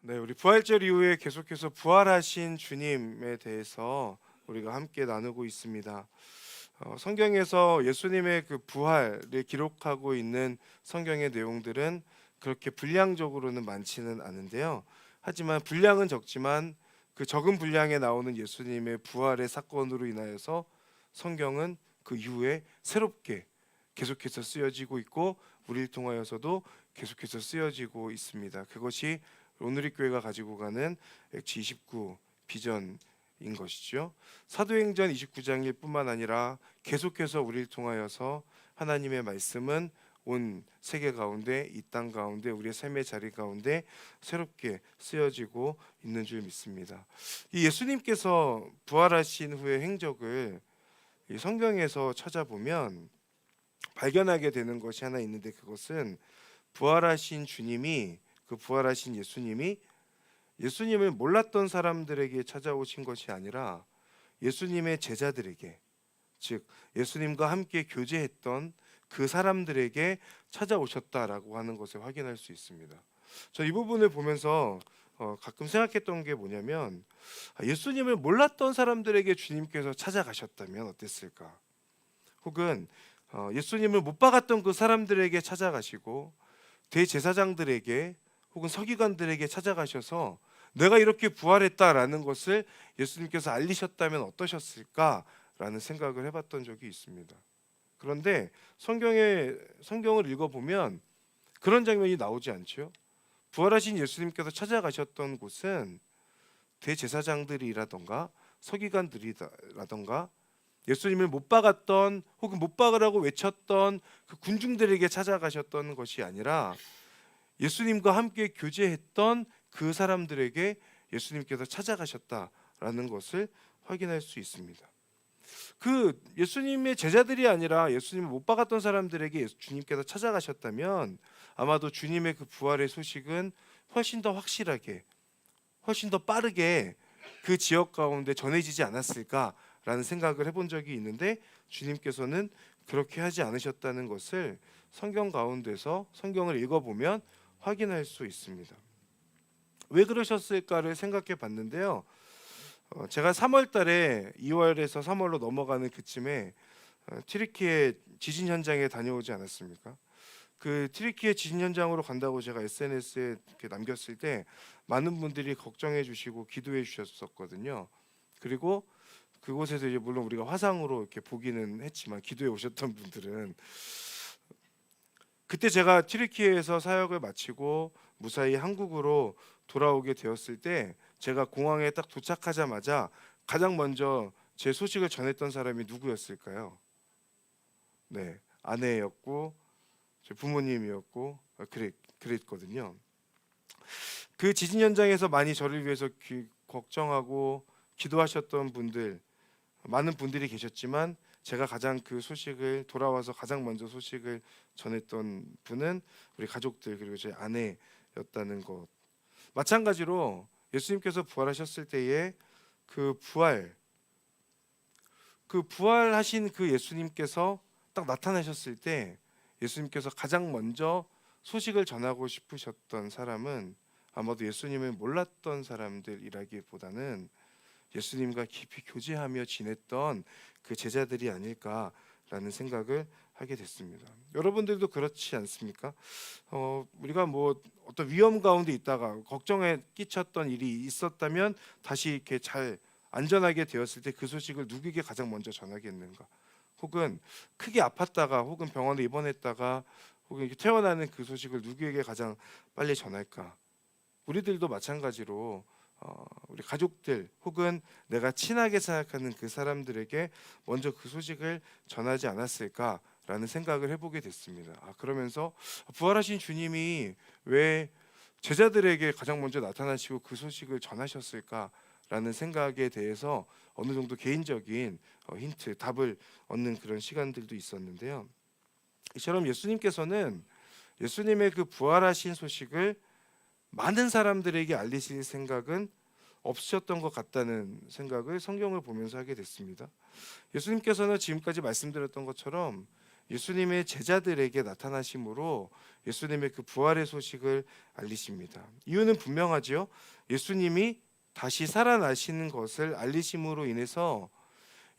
네, 우리 부활절 이후에 계속해서 부활하신 주님에 대해서 우리가 함께 나누고 있습니다. 성경에서 예수님의 그 부활을 기록하고 있는 성경의 내용들은 그렇게 분량적으로는 많지는 않은데요. 하지만 분량은 적지만 그 적은 분량에 나오는 예수님의 부활의 사건으로 인하여서 성경은 그 이후에 새롭게 계속해서 쓰여지고 있고 우리를 통하여서도 계속해서 쓰여지고 있습니다. 그것이 오누리 교회가 가지고 가는 액치 29 비전인 것이죠. 사도행전 29장일 뿐만 아니라 계속해서 우리를 통하여서 하나님의 말씀은 온 세계 가운데 이 땅 가운데 우리의 삶의 자리 가운데 새롭게 쓰여지고 있는 줄 믿습니다. 이 예수님께서 부활하신 후의 행적을 이 성경에서 찾아보면 발견하게 되는 것이 하나 있는데 그것은 부활하신 주님이 그 부활하신 예수님을 몰랐던 사람들에게 찾아오신 것이 아니라 예수님의 제자들에게, 즉 예수님과 함께 교제했던 그 사람들에게 찾아오셨다라고 하는 것을 확인할 수 있습니다. 저 이 부분을 보면서 가끔 생각했던 게 뭐냐면 예수님을 몰랐던 사람들에게 주님께서 찾아가셨다면 어땠을까? 혹은 예수님을 못 박았던 그 사람들에게 찾아가시고 대제사장들에게 혹은 서기관들에게 찾아가셔서 내가 이렇게 부활했다라는 것을 예수님께서 알리셨다면 어떠셨을까라는 생각을 해봤던 적이 있습니다. 그런데 성경을 읽어보면 그런 장면이 나오지 않죠. 부활하신 예수님께서 찾아가셨던 곳은 대제사장들이라던가 서기관들이라던가 예수님을 못 박았던 혹은 못 박으라고 외쳤던 그 군중들에게 찾아가셨던 것이 아니라 예수님과 함께 교제했던 그 사람들에게 예수님께서 찾아가셨다라는 것을 확인할 수 있습니다. 그 예수님의 제자들이 아니라 예수님을 못 박았던 사람들에게 주님께서 찾아가셨다면 아마도 주님의 그 부활의 소식은 훨씬 더 확실하게, 훨씬 더 빠르게 그 지역 가운데 전해지지 않았을까라는 생각을 해본 적이 있는데 주님께서는 그렇게 하지 않으셨다는 것을 성경 가운데서 성경을 읽어보면 확인할 수 있습니다. 왜 그러셨을까를 생각해 봤는데요. 제가 3월 달에 2월에서 3월로 넘어가는 그쯤에 튀르키예 지진 현장에 다녀오지 않았습니까? 그 튀르키예 지진 현장으로 간다고 제가 SNS에 이렇게 남겼을 때 많은 분들이 걱정해 주시고 기도해 주셨었거든요. 그리고 그곳에서 이제 물론 우리가 화상으로 이렇게 보기는 했지만 기도해 오셨던 분들은 그때 제가 튀르키예에서 사역을 마치고 무사히 한국으로 돌아오게 되었을 때 제가 공항에 딱 도착하자마자 가장 먼저 제 소식을 전했던 사람이 누구였을까요? 네, 아내였고 제 부모님이었고 그랬거든요. 그 지진 현장에서 많이 저를 위해서 걱정하고 기도하셨던 분들 많은 분들이 계셨지만 제가 가장 그 소식을 돌아와서 가장 먼저 소식을 전했던 분은 우리 가족들 그리고 제 아내였다는 것. 마찬가지로 예수님께서 부활하셨을 때에 그 부활하신 그 예수님께서 딱 나타나셨을 때 예수님께서 가장 먼저 소식을 전하고 싶으셨던 사람은 아마도 예수님을 몰랐던 사람들이라기보다는 예수님과 깊이 교제하며 지냈던 그 제자들이 아닐까라는 생각을 하게 됐습니다. 여러분들도 그렇지 않습니까? 우리가 뭐 어떤 위험 가운데 있다가 걱정에 끼쳤던 일이 있었다면 다시 이렇게 잘 안전하게 되었을 때 그 소식을 누구에게 가장 먼저 전하겠는가? 혹은 크게 아팠다가 혹은 병원에 입원했다가 혹은 이렇게 퇴원하는 그 소식을 누구에게 가장 빨리 전할까? 우리들도 마찬가지로 우리 가족들 혹은 내가 친하게 생각하는 그 사람들에게 먼저 그 소식을 전하지 않았을까라는 생각을 해보게 됐습니다. 그러면서 부활하신 주님이 왜 제자들에게 가장 먼저 나타나시고 그 소식을 전하셨을까라는 생각에 대해서 어느 정도 개인적인 힌트, 답을 얻는 그런 시간들도 있었는데요. 이처럼 예수님께서는 예수님의 그 부활하신 소식을 많은 사람들에게 알리실 생각은 없으셨던 것 같다는 생각을 성경을 보면서 하게 됐습니다. 예수님께서는 지금까지 말씀드렸던 것처럼 예수님의 제자들에게 나타나심으로 예수님의 그 부활의 소식을 알리십니다. 이유는 분명하죠. 예수님이 다시 살아나시는 것을 알리심으로 인해서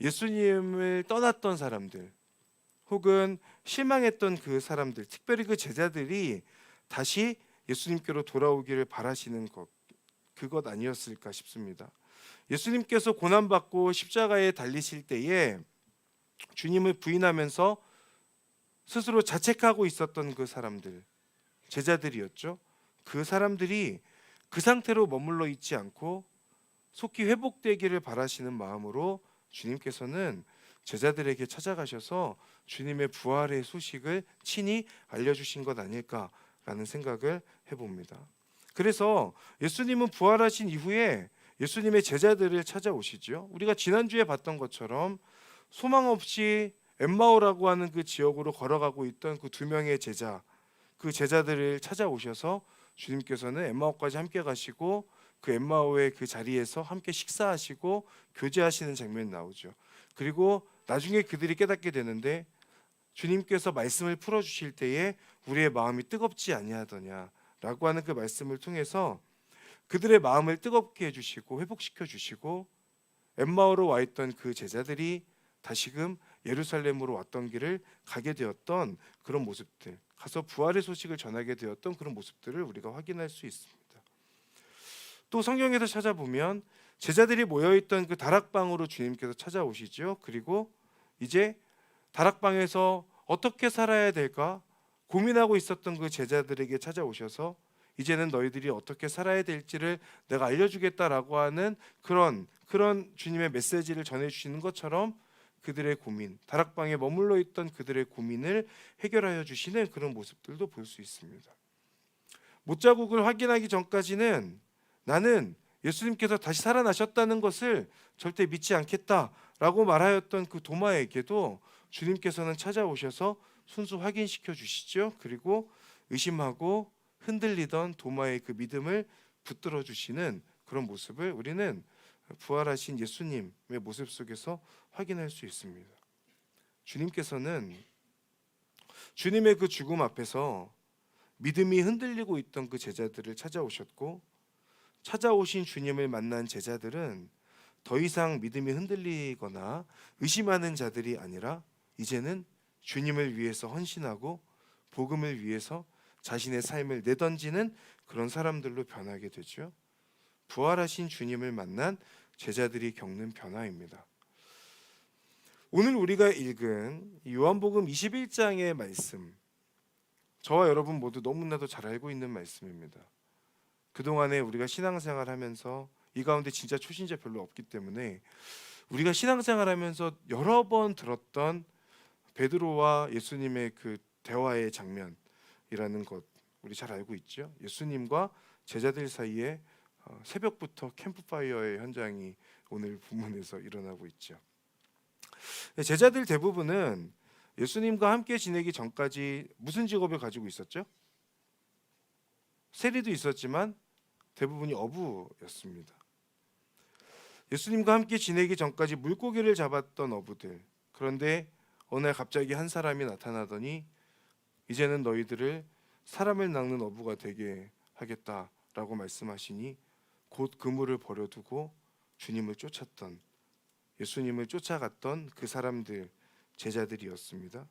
예수님을 떠났던 사람들 혹은 실망했던 그 사람들, 특별히 그 제자들이 다시 예수님께로 돌아오기를 바라시는 그것 아니었을까 싶습니다. 예수님께서 고난받고 십자가에 달리실 때에 주님을 부인하면서 스스로 자책하고 있었던 그 사람들, 제자들이었죠. 그 사람들이 그 상태로 머물러 있지 않고 속히 회복되기를 바라시는 마음으로 주님께서는 제자들에게 찾아가셔서 주님의 부활의 소식을 친히 알려주신 것 아닐까라는 생각을 해봅니다. 그래서 예수님은 부활하신 이후에 예수님의 제자들을 찾아오시죠. 우리가 지난주에 봤던 것처럼 소망 없이 엠마오라고 하는 그 지역으로 걸어가고 있던 그 두 명의 제자, 그 제자들을 찾아오셔서 주님께서는 엠마오까지 함께 가시고 그 엠마오의 그 자리에서 함께 식사하시고 교제하시는 장면이 나오죠. 그리고 나중에 그들이 깨닫게 되는데 주님께서 말씀을 풀어주실 때에 우리의 마음이 뜨겁지 아니하더냐라고 하는 그 말씀을 통해서 그들의 마음을 뜨겁게 해주시고 회복시켜 주시고 엠마오로 와 있던 그 제자들이 다시금 예루살렘으로 왔던 길을 가게 되었던 그런 모습들, 가서 부활의 소식을 전하게 되었던 그런 모습들을 우리가 확인할 수 있습니다. 또 성경에서 찾아보면 제자들이 모여있던 그 다락방으로 주님께서 찾아오시죠. 그리고 이제 다락방에서 어떻게 살아야 될까 고민하고 있었던 그 제자들에게 찾아오셔서 이제는 너희들이 어떻게 살아야 될지를 내가 알려주겠다라고 하는 그런 주님의 메시지를 전해주시는 것처럼 그들의 고민, 다락방에 머물러 있던 그들의 고민을 해결하여 주시는 그런 모습들도 볼 수 있습니다. 못자국을 확인하기 전까지는 나는 예수님께서 다시 살아나셨다는 것을 절대 믿지 않겠다라고 말하였던 그 도마에게도 주님께서는 찾아오셔서 순수 확인시켜 주시죠. 그리고 의심하고 흔들리던 도마의 그 믿음을 붙들어 주시는 그런 모습을 우리는 부활하신 예수님의 모습 속에서 확인할 수 있습니다. 주님께서는 주님의 그 죽음 앞에서 믿음이 흔들리고 있던 그 제자들을 찾아오셨고 찾아오신 주님을 만난 제자들은 더 이상 믿음이 흔들리거나 의심하는 자들이 아니라 이제는 주님을 위해서 헌신하고 복음을 위해서 자신의 삶을 내던지는 그런 사람들로 변하게 되죠. 부활하신 주님을 만난 제자들이 겪는 변화입니다. 오늘 우리가 읽은 요한복음 21장의 말씀, 저와 여러분 모두 너무나도 잘 알고 있는 말씀입니다. 그동안에 우리가 신앙생활하면서 이 가운데 진짜 초신자 별로 없기 때문에 우리가 신앙생활하면서 여러 번 들었던 베드로와 예수님의 그 대화의 장면이라는 것 우리 잘 알고 있죠. 예수님과 제자들 사이에 새벽부터 캠프파이어의 현장이 오늘 본문에서 일어나고 있죠. 제자들 대부분은 예수님과 함께 지내기 전까지 무슨 직업을 가지고 있었죠? 세리도 있었지만 대부분이 어부였습니다. 예수님과 함께 지내기 전까지 물고기를 잡았던 어부들. 그런데 어느 날 갑자기 한 사람이 나타나더니 이제는 너희들을 사람을 낚는 어부가 되게 하겠다라고 말씀하시니 곧 그물을 버려두고 주님을 쫓았던, 예수님을 쫓아갔던 그 사람들, 제자들이었습니다.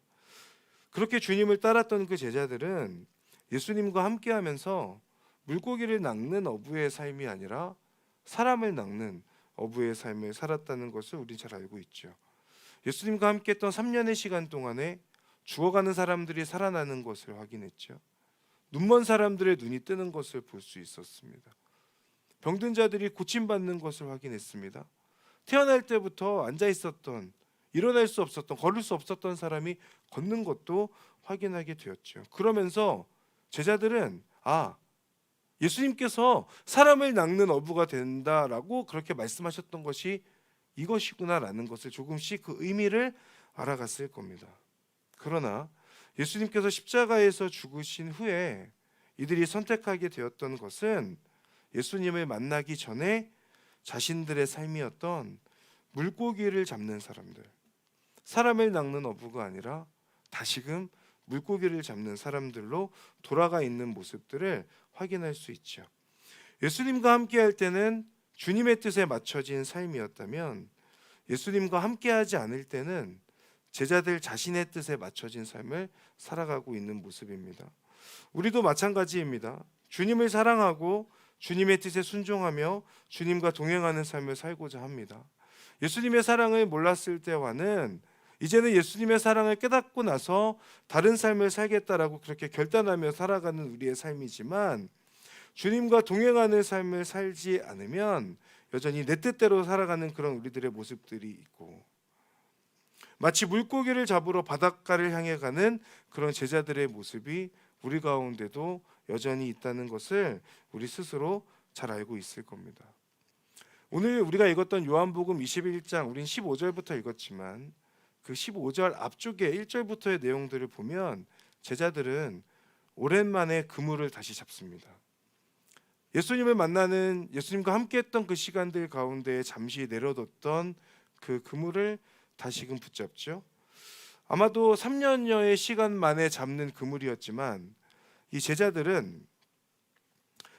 그렇게 주님을 따랐던 그 제자들은 예수님과 함께하면서 물고기를 낚는 어부의 삶이 아니라 사람을 낚는 어부의 삶을 살았다는 것을 우리 잘 알고 있죠. 예수님과 함께했던 3년의 시간 동안에 죽어가는 사람들이 살아나는 것을 확인했죠. 눈먼 사람들의 눈이 뜨는 것을 볼 수 있었습니다. 병든 자들이 고침받는 것을 확인했습니다. 태어날 때부터 앉아 있었던, 일어날 수 없었던, 걸을 수 없었던 사람이 걷는 것도 확인하게 되었죠. 그러면서 제자들은 예수님께서 사람을 낚는 어부가 된다라고 그렇게 말씀하셨던 것이 이것이구나라는 것을 조금씩 그 의미를 알아갔을 겁니다. 그러나 예수님께서 십자가에서 죽으신 후에 이들이 선택하게 되었던 것은 예수님을 만나기 전에 자신들의 삶이었던 물고기를 잡는 사람들, 사람을 낚는 어부가 아니라 다시금 물고기를 잡는 사람들로 돌아가 있는 모습들을 확인할 수 있죠. 예수님과 함께 할 때는 주님의 뜻에 맞춰진 삶이었다면, 예수님과 함께하지 않을 때는 제자들 자신의 뜻에 맞춰진 삶을 살아가고 있는 모습입니다. 우리도 마찬가지입니다. 주님을 사랑하고 주님의 뜻에 순종하며 주님과 동행하는 삶을 살고자 합니다. 예수님의 사랑을 몰랐을 때와는 이제는 예수님의 사랑을 깨닫고 나서 다른 삶을 살겠다라고 그렇게 결단하며 살아가는 우리의 삶이지만, 주님과 동행하는 삶을 살지 않으면 여전히 내 뜻대로 살아가는 그런 우리들의 모습들이 있고, 마치 물고기를 잡으러 바닷가를 향해 가는 그런 제자들의 모습이 우리 가운데도 여전히 있다는 것을 우리 스스로 잘 알고 있을 겁니다. 오늘 우리가 읽었던 요한복음 21장, 우린 15절부터 읽었지만 그 15절 앞쪽에 1절부터의 내용들을 보면 제자들은 오랜만에 그물을 다시 잡습니다. 예수님을 만나는, 예수님과 함께했던 그 시간들 가운데 잠시 내려뒀던 그 그물을 다시금 붙잡죠. 아마도 3년여의 시간 만에 잡는 그물이었지만 이 제자들은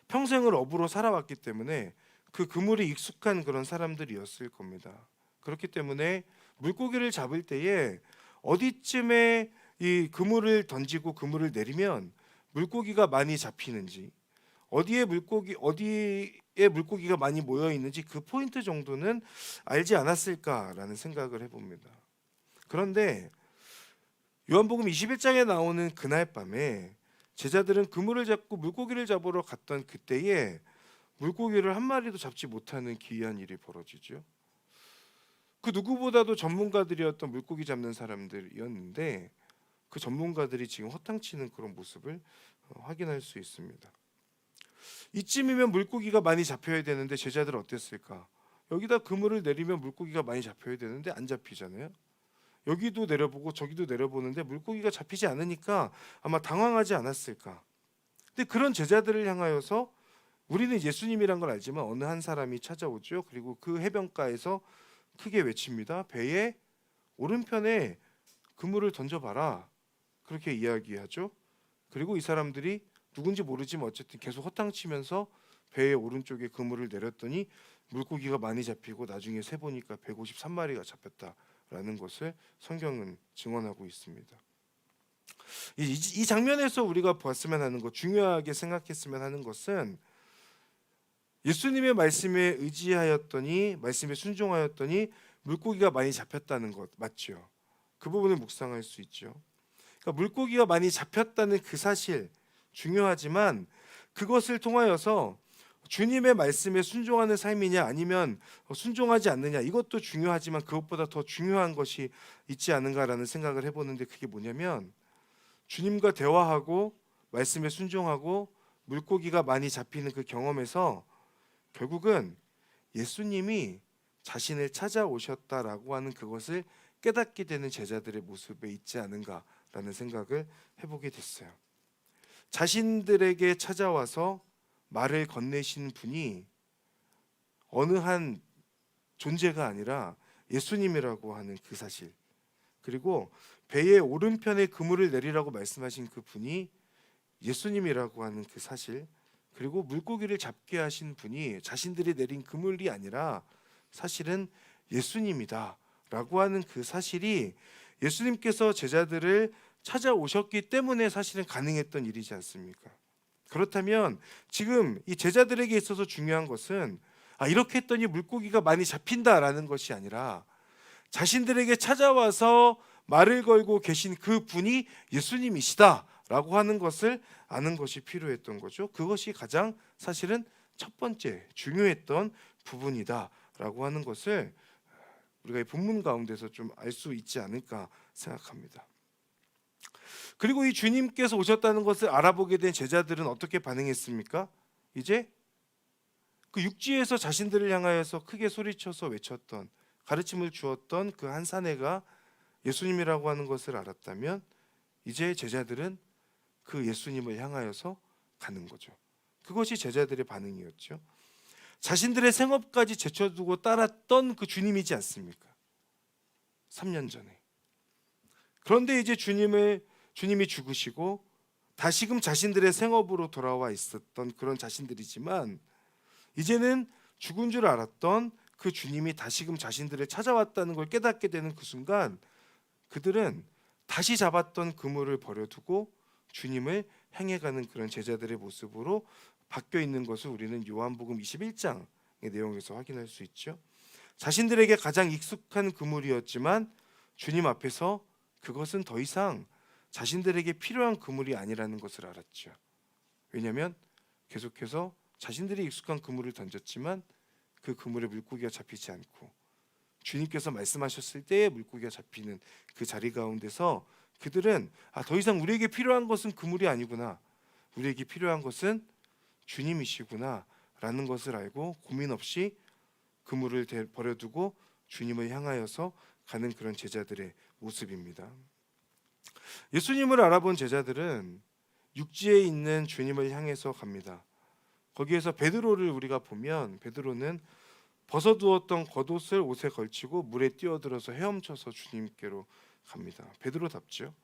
평생을 어부로 살아왔기 때문에 그 그물이 익숙한 그런 사람들이었을 겁니다. 그렇기 때문에 물고기를 잡을 때에 어디쯤에 이 그물을 던지고 그물을 내리면 물고기가 많이 잡히는지, 어디에 물고기가 많이 모여 있는지 그 포인트 정도는 알지 않았을까라는 생각을 해봅니다. 그런데 요한복음 21장에 나오는 그날 밤에 제자들은 그물을 잡고 물고기를 잡으러 갔던 그때에 물고기를 한 마리도 잡지 못하는 기이한 일이 벌어지죠. 그 누구보다도 전문가들이었던 물고기 잡는 사람들이었는데 그 전문가들이 지금 허탕치는 그런 모습을 확인할 수 있습니다. 이쯤이면 물고기가 많이 잡혀야 되는데 제자들 어땠을까? 여기다 그물을 내리면 물고기가 많이 잡혀야 되는데 안 잡히잖아요. 여기도 내려보고 저기도 내려보는데 물고기가 잡히지 않으니까 아마 당황하지 않았을까? 근데 그런 제자들을 향하여서 우리는 예수님이란 걸 알지만 어느 한 사람이 찾아오죠. 그리고 그 해변가에서 크게 외칩니다. 배의 오른편에 그물을 던져봐라. 그렇게 이야기하죠. 그리고 이 사람들이 누군지 모르지만 어쨌든 계속 허탕치면서 배의 오른쪽에 그물을 내렸더니 물고기가 많이 잡히고 나중에 세보니까 153마리가 잡혔다라는 것을 성경은 증언하고 있습니다. 이 장면에서 우리가 봤으면 하는 것, 중요하게 생각했으면 하는 것은 예수님의 말씀에 의지하였더니, 말씀에 순종하였더니 물고기가 많이 잡혔다는 것 맞죠? 그 부분을 묵상할 수 있죠. 그러니까 물고기가 많이 잡혔다는 그 사실 중요하지만 그것을 통하여서 주님의 말씀에 순종하는 삶이냐 아니면 순종하지 않느냐, 이것도 중요하지만 그것보다 더 중요한 것이 있지 않은가라는 생각을 해보는데, 그게 뭐냐면 주님과 대화하고 말씀에 순종하고 물고기가 많이 잡히는 그 경험에서 결국은 예수님이 자신을 찾아오셨다라고 하는 그것을 깨닫게 되는 제자들의 모습에 있지 않은가라는 생각을 해보게 됐어요. 자신들에게 찾아와서 말을 건네신 분이 어느 한 존재가 아니라 예수님이라고 하는 그 사실, 그리고 배의 오른편에 그물을 내리라고 말씀하신 그 분이 예수님이라고 하는 그 사실, 그리고 물고기를 잡게 하신 분이 자신들이 내린 그물이 아니라 사실은 예수님이다라고 하는 그 사실이 예수님께서 제자들을 찾아오셨기 때문에 사실은 가능했던 일이지 않습니까? 그렇다면 지금 이 제자들에게 있어서 중요한 것은 이렇게 했더니 물고기가 많이 잡힌다라는 것이 아니라 자신들에게 찾아와서 말을 걸고 계신 그 분이 예수님이시다라고 하는 것을 아는 것이 필요했던 거죠. 그것이 가장 사실은 첫 번째 중요했던 부분이다라고 하는 것을 우리가 이 본문 가운데서 좀 알 수 있지 않을까 생각합니다. 그리고 이 주님께서 오셨다는 것을 알아보게 된 제자들은 어떻게 반응했습니까? 이제 그 육지에서 자신들을 향하여서 크게 소리쳐서 외쳤던, 가르침을 주었던 그 한 사내가 예수님이라고 하는 것을 알았다면 이제 제자들은 그 예수님을 향하여서 가는 거죠. 그것이 제자들의 반응이었죠. 자신들의 생업까지 제쳐두고 따랐던 그 주님이지 않습니까? 3년 전에. 그런데 이제 주님이 죽으시고 다시금 자신들의 생업으로 돌아와 있었던 그런 자신들이지만, 이제는 죽은 줄 알았던 그 주님이 다시금 자신들을 찾아왔다는 걸 깨닫게 되는 그 순간, 그들은 다시 잡았던 그물을 버려두고 주님을 향해가는 그런 제자들의 모습으로 바뀌어 있는 것을 우리는 요한복음 21장의 내용에서 확인할 수 있죠. 자신들에게 가장 익숙한 그물이었지만 주님 앞에서 그것은 더 이상 자신들에게 필요한 그물이 아니라는 것을 알았죠. 왜냐하면 계속해서 자신들이 익숙한 그물을 던졌지만 그 그물에 물고기가 잡히지 않고, 주님께서 말씀하셨을 때에 물고기가 잡히는 그 자리 가운데서 그들은 더 이상 우리에게 필요한 것은 그물이 아니구나, 우리에게 필요한 것은 주님이시구나 라는 것을 알고 고민 없이 그물을 버려두고 주님을 향하여서 가는 그런 제자들의 모습입니다. 예수님을 알아본 제자들은 육지에 있는 주님을 향해서 갑니다. 거기에서 베드로를 우리가 보면, 베드로는 벗어두었던 겉옷을 옷에 걸치고 물에 뛰어들어서 헤엄쳐서 주님께로 갑니다. 베드로답죠.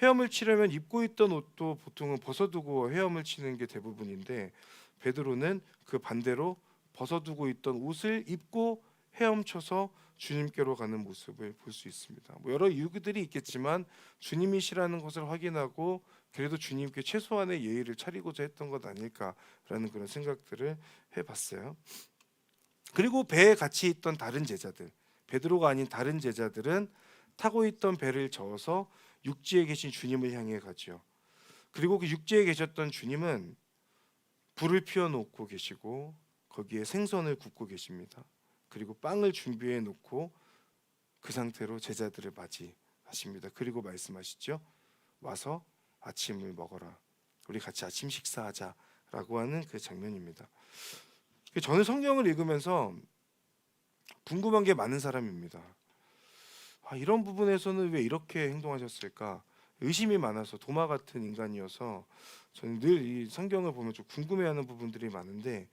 헤엄을 치려면 입고 있던 옷도 보통은 벗어두고 헤엄을 치는 게 대부분인데, 베드로는 그 반대로 벗어두고 있던 옷을 입고 헤엄쳐서 주님께로 가는 모습을 볼 수 있습니다. 여러 이유들이 있겠지만 주님이시라는 것을 확인하고 그래도 주님께 최소한의 예의를 차리고자 했던 것 아닐까라는 그런 생각들을 해봤어요. 그리고 배에 같이 있던 다른 제자들, 베드로가 아닌 다른 제자들은 타고 있던 배를 저어서 육지에 계신 주님을 향해 가죠. 그리고 그 육지에 계셨던 주님은 불을 피워놓고 계시고 거기에 생선을 굽고 계십니다. 그리고 빵을 준비해 놓고 그 상태로 제자들을 맞이하십니다. 그리고 말씀하시죠. 와서 아침을 먹어라, 우리 같이 아침 식사하자라고 하는 그 장면입니다. 저는 성경을 읽으면서 궁금한 게 많은 사람입니다. 이런 부분에서는 왜 이렇게 행동하셨을까? 의심이 많아서, 도마 같은 인간이어서 저는 늘 이 성경을 보면 좀 궁금해하는 부분들이 많은데,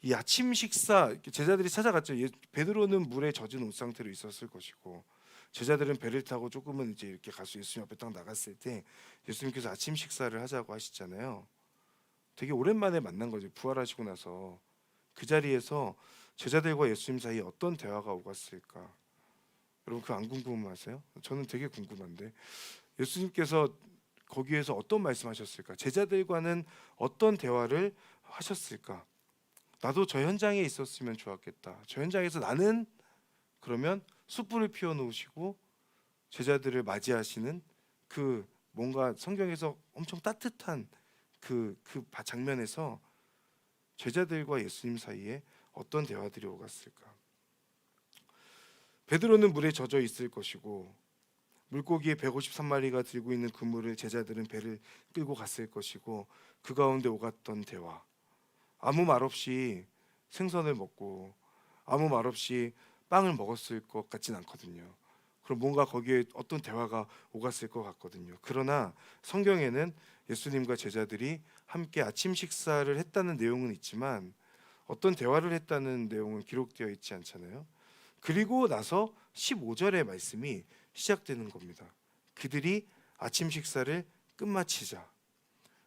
이 아침 식사, 제자들이 찾아갔죠. 베드로는 물에 젖은 옷 상태로 있었을 것이고, 제자들은 배를 타고 조금은 이제 이렇게 가서 예수님 앞에 딱 나갔을 때 예수님께서 아침 식사를 하자고 하시잖아요. 되게 오랜만에 만난 거죠. 부활하시고 나서 그 자리에서 제자들과 예수님 사이에 어떤 대화가 오갔을까? 여러분 그거 안 궁금하세요? 저는 되게 궁금한데, 예수님께서 거기에서 어떤 말씀하셨을까? 제자들과는 어떤 대화를 하셨을까? 나도 저 현장에 있었으면 좋았겠다. 저 현장에서 나는 그러면 숯불을 피워 놓으시고 제자들을 맞이하시는 그 뭔가 성경에서 엄청 따뜻한 그 장면에서 제자들과 예수님 사이에 어떤 대화들이 오갔을까? 베드로는 물에 젖어 있을 것이고, 물고기에 153마리가 들고 있는 그물을 제자들은 배를 끌고 갔을 것이고, 그 가운데 오갔던 대화, 아무 말 없이 생선을 먹고 아무 말 없이 빵을 먹었을 것 같진 않거든요. 그럼 뭔가 거기에 어떤 대화가 오갔을 것 같거든요. 그러나 성경에는 예수님과 제자들이 함께 아침 식사를 했다는 내용은 있지만 어떤 대화를 했다는 내용은 기록되어 있지 않잖아요. 그리고 나서 15절의 말씀이 시작되는 겁니다. 그들이 아침 식사를 끝마치자.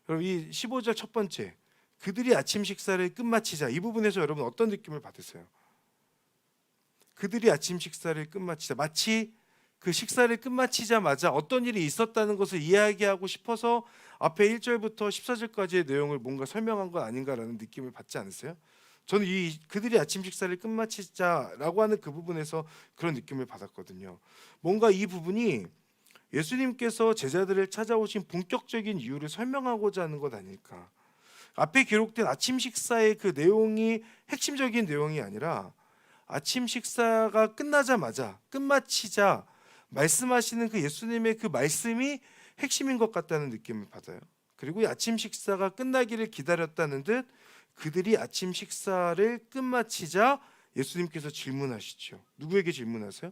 여러분 이 15절 첫 번째, 그들이 아침 식사를 끝마치자, 이 부분에서 여러분 어떤 느낌을 받으세요? 그들이 아침 식사를 끝마치자, 마치 그 식사를 끝마치자마자 어떤 일이 있었다는 것을 이야기하고 싶어서 앞에 1절부터 14절까지의 내용을 뭔가 설명한 건 아닌가라는 느낌을 받지 않으세요? 저는 이 그들이 아침 식사를 끝마치자라고 하는 그 부분에서 그런 느낌을 받았거든요. 뭔가 이 부분이 예수님께서 제자들을 찾아오신 본격적인 이유를 설명하고자 하는 것 아닐까. 앞에 기록된 아침 식사의 그 내용이 핵심적인 내용이 아니라 아침 식사가 끝나자마자 끝마치자 말씀하시는 그 예수님의 그 말씀이 핵심인 것 같다는 느낌을 받아요. 그리고 이 아침 식사가 끝나기를 기다렸다는 듯 그들이 아침 식사를 끝마치자 예수님께서 질문하시죠. 누구에게 질문하세요?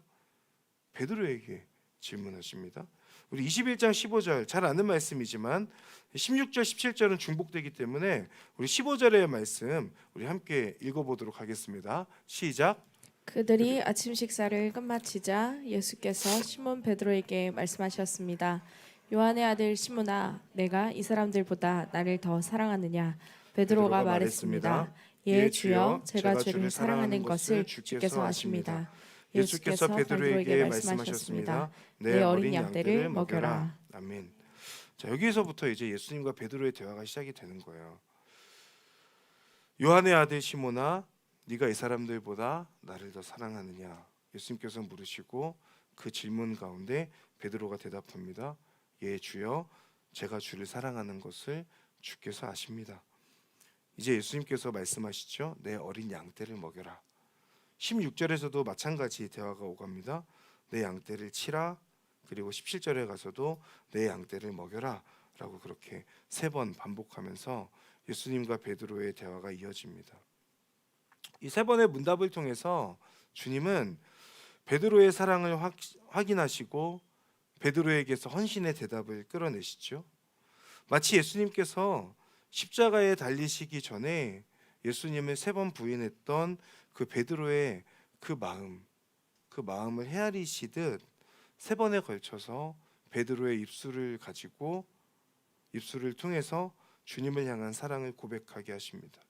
베드로에게 질문하십니다. 우리 21장 15절 잘 아는 말씀이지만 16절 17절은 중복되기 때문에 우리 15절의 말씀 우리 함께 읽어보도록 하겠습니다. 시작. 그들이 아침 식사를 끝마치자 예수께서 시몬 베드로에게 말씀하셨습니다. 요한의 아들 시몬아, 내가 이 사람들보다 나를 더 사랑하느냐? 베드로가 말했습니다. 예, 주여, 제가 주를 사랑하는 것을 주께서 아십니다. 예수께서 예수께서 베드로에게 베드로에게 말씀하셨습니다. 말씀하셨습니다. 내 내 어린 어린 양떼를 양떼를 먹여라. 먹여라. 아멘. 자, 여기에서부터 이제 예수님과 베드로의 대화가 시작이 되는 거예요. 요한의 아들 시몬아, 네가 이 사람들보다 나를 더 사랑하느냐? 예수님께서 물으시고 그 질문 가운데 베드로가 대답합니다. 예, 주여, 제가 주를 사랑하는 것을 주께서 아십니다. 이제 예수님께서 말씀하시죠. 내 어린 양떼를 먹여라. 16절에서도 마찬가지 대화가 오갑니다. 내 양떼를 치라. 그리고 17절에 가서도 내 양떼를 먹여라 라고 그렇게 3번 반복하면서 예수님과 베드로의 대화가 이어집니다. 이 3번의 문답을 통해서 주님은 베드로의 사랑을 확인하시고 베드로에게서 헌신의 대답을 끌어내시죠. 마치 예수님께서 십자가에 달리시기 전에 예수님을 3번 부인했던 그 베드로의 그 마음을 헤아리시듯 3번에 걸쳐서 베드로의 입술을 가지고 입술을 통해서 주님을 향한 사랑을 고백하게 하십니다.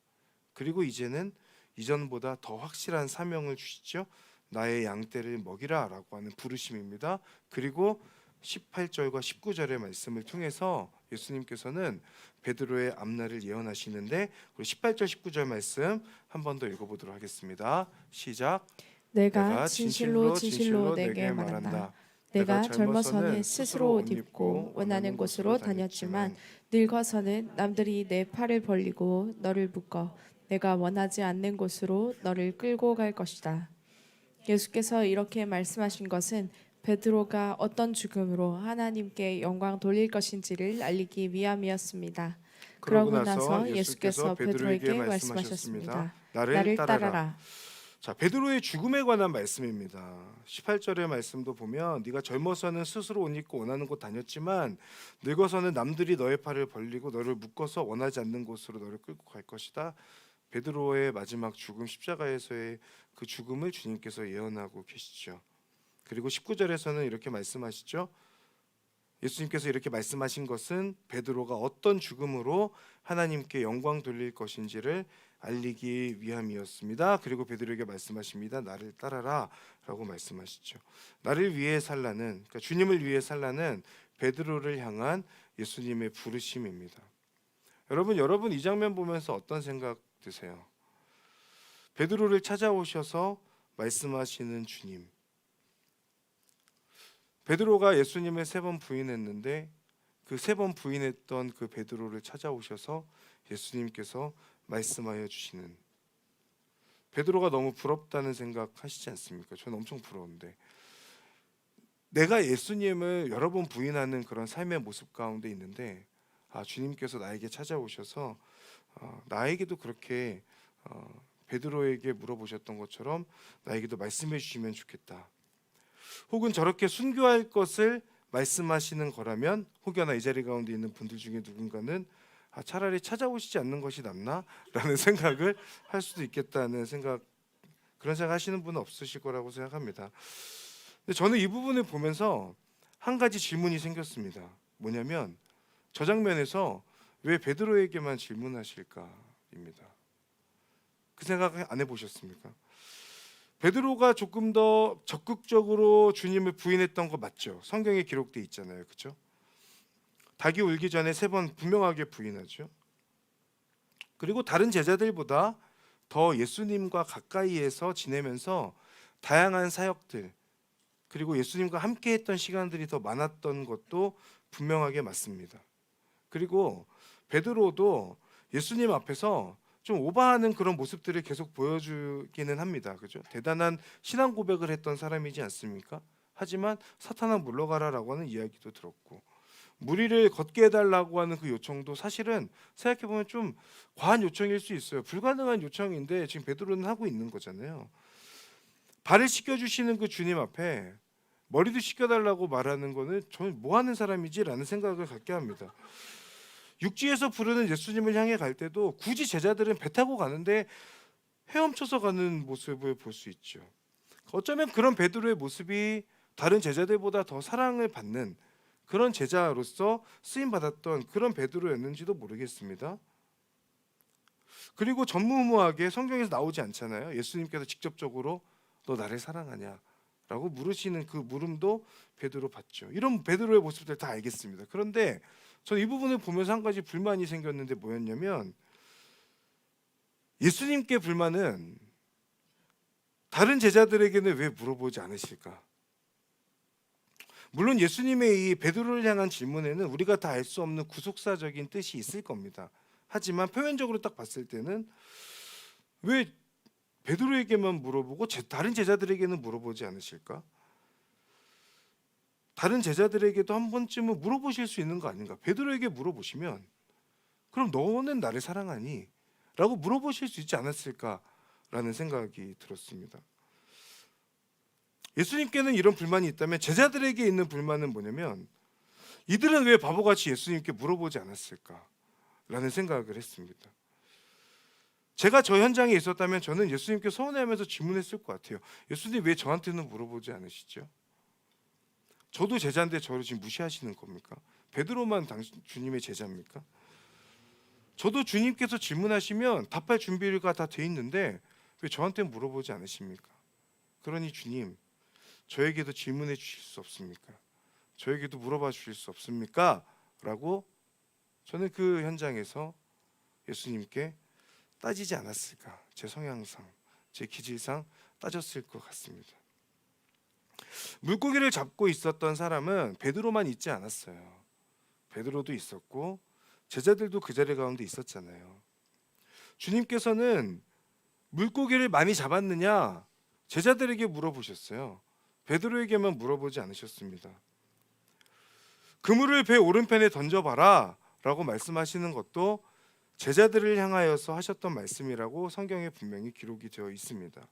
그리고 이제는 이전보다 더 확실한 사명을 주시죠. 나의 양떼를 먹이라 라고 하는 부르심입니다. 그리고 18절과 19절의 말씀을 통해서 예수님께서는 베드로의 앞날을 예언하시는데, 그리고 18절 19절 말씀 한 번 더 읽어보도록 하겠습니다. 시작. 내가 진실로 진실로 내게 말한다. 내가 젊어서는 스스로 옷 입고 원하는 곳으로 다녔지만 늙어서는 남들이 내 팔을 벌리고 너를 묶어 내가 원하지 않는 곳으로 너를 끌고 갈 것이다. 예수께서 이렇게 말씀하신 것은 베드로가 어떤 죽음으로 하나님께 영광 돌릴 것인지를 알리기 위함이었습니다. 그러고 나서 예수께서 베드로에게 말씀하셨습니다. 나를 따라라. 자, 베드로의 죽음에 관한 말씀입니다. 18절의 말씀도 보면 네가 젊어서는 스스로 옷 입고 원하는 곳 다녔지만 늙어서는 남들이 너의 팔을 벌리고 너를 묶어서 원하지 않는 곳으로 너를 끌고 갈 것이다. 베드로의 마지막 죽음, 십자가에서의 그 죽음을 주님께서 예언하고 계시죠. 그리고 19절에서는 이렇게 말씀하시죠. 예수님께서 이렇게 말씀하신 것은 베드로가 어떤 죽음으로 하나님께 영광 돌릴 것인지를 알리기 위함이었습니다. 그리고 베드로에게 말씀하십니다. 나를 따라라 라고 말씀하시죠. 나를 위해 살라는, 그러니까 주님을 위해 살라는 베드로를 향한 예수님의 부르심입니다. 여러분 이 장면 보면서 어떤 생각 드세요? 베드로를 찾아오셔서 말씀하시는 주님. 베드로가 예수님을 3번 부인했는데 그 3번 부인했던 그 베드로를 찾아오셔서 예수님께서 말씀하여 주시는, 베드로가 너무 부럽다는 생각 하시지 않습니까? 저는 엄청 부러운데, 내가 예수님을 여러 번 부인하는 그런 삶의 모습 가운데 있는데 주님께서 나에게 찾아오셔서 나에게도 그렇게 베드로에게 물어보셨던 것처럼 나에게도 말씀해 주시면 좋겠다. 혹은 저렇게 순교할 것을 말씀하시는 거라면 혹여나 이 자리 가운데 있는 분들 중에 누군가는 차라리 찾아오시지 않는 것이 낫나라는 생각을 할 수도 있겠다는 생각, 그런 생각 하시는 분은 없으실 거라고 생각합니다. 근데 저는 이 부분을 보면서 한 가지 질문이 생겼습니다. 뭐냐면 저 장면에서 왜 베드로에게만 질문하실까입니다. 그 생각 안 해보셨습니까? 베드로가 조금 더 적극적으로 주님을 부인했던 거 맞죠? 성경에 기록돼 있잖아요, 그렇죠? 닭이 울기 전에 3번 분명하게 부인하죠. 그리고 다른 제자들보다 더 예수님과 가까이에서 지내면서 다양한 사역들, 그리고 예수님과 함께했던 시간들이 더 많았던 것도 분명하게 맞습니다. 그리고 베드로도 예수님 앞에서 좀 오버하는 그런 모습들을 계속 보여주기는 합니다. 그죠? 대단한 신앙 고백을 했던 사람이지 않습니까? 하지만 사탄아 물러가라라고 하는 이야기도 들었고, 무리를 걷게 해달라고 하는 그 요청도 사실은 생각해보면 좀 과한 요청일 수 있어요. 불가능한 요청인데 지금 베드로는 하고 있는 거잖아요. 발을 씻겨주시는 그 주님 앞에 머리도 씻겨달라고 말하는 거는 저는 뭐 하는 사람이지라는 생각을 갖게 합니다. 육지에서 부르는 예수님을 향해 갈 때도 굳이 제자들은 배 타고 가는데 헤엄쳐서 가는 모습을 볼 수 있죠. 어쩌면 그런 베드로의 모습이 다른 제자들보다 더 사랑을 받는 그런 제자로서 쓰임 받았던 그런 베드로였는지도 모르겠습니다. 그리고 전무후무하게 성경에서 나오지 않잖아요. 예수님께서 직접적으로 너 나를 사랑하냐? 라고 물으시는 그 물음도 베드로 받죠. 이런 베드로의 모습들 다 알겠습니다. 그런데 저는 이 부분을 보면서 한 가지 불만이 생겼는데 뭐였냐면 예수님께 불만은 다른 제자들에게는 왜 물어보지 않으실까? 물론 예수님의 이 베드로를 향한 질문에는 우리가 다 알 수 없는 구속사적인 뜻이 있을 겁니다. 하지만 표면적으로 딱 봤을 때는 왜 베드로에게만 물어보고 다른 제자들에게는 물어보지 않으실까? 다른 제자들에게도 한 번쯤은 물어보실 수 있는 거 아닌가? 베드로에게 물어보시면 그럼 너는 나를 사랑하니? 라고 물어보실 수 있지 않았을까라는 생각이 들었습니다. 예수님께는 이런 불만이 있다면 제자들에게 있는 불만은 뭐냐면 이들은 왜 바보같이 예수님께 물어보지 않았을까라는 생각을 했습니다. 제가 저 현장에 있었다면 저는 예수님께 서운해하면서 질문했을 것 같아요. 예수님 왜 저한테는 물어보지 않으시죠? 저도 제자인데 저를 지금 무시하시는 겁니까? 베드로만 주님의 제자입니까? 저도 주님께서 질문하시면 답할 준비가 다 돼 있는데 왜 저한테 물어보지 않으십니까? 그러니 주님, 저에게도 질문해 주실 수 없습니까? 저에게도 물어봐 주실 수 없습니까? 라고 저는 그 현장에서 예수님께 따지지 않았을까? 제 성향상, 제 기질상 따졌을 것 같습니다. 물고기를 잡고 있었던 사람은 베드로만 있지 않았어요. 베드로도 있었고 제자들도 그 자리 가운데 있었잖아요. 주님께서는 물고기를 많이 잡았느냐? 제자들에게 물어보셨어요. 베드로에게만 물어보지 않으셨습니다. 그물을 배 오른편에 던져봐라 라고 말씀하시는 것도 제자들을 향하여서 하셨던 말씀이라고 성경에 분명히 기록이 되어 있습니다.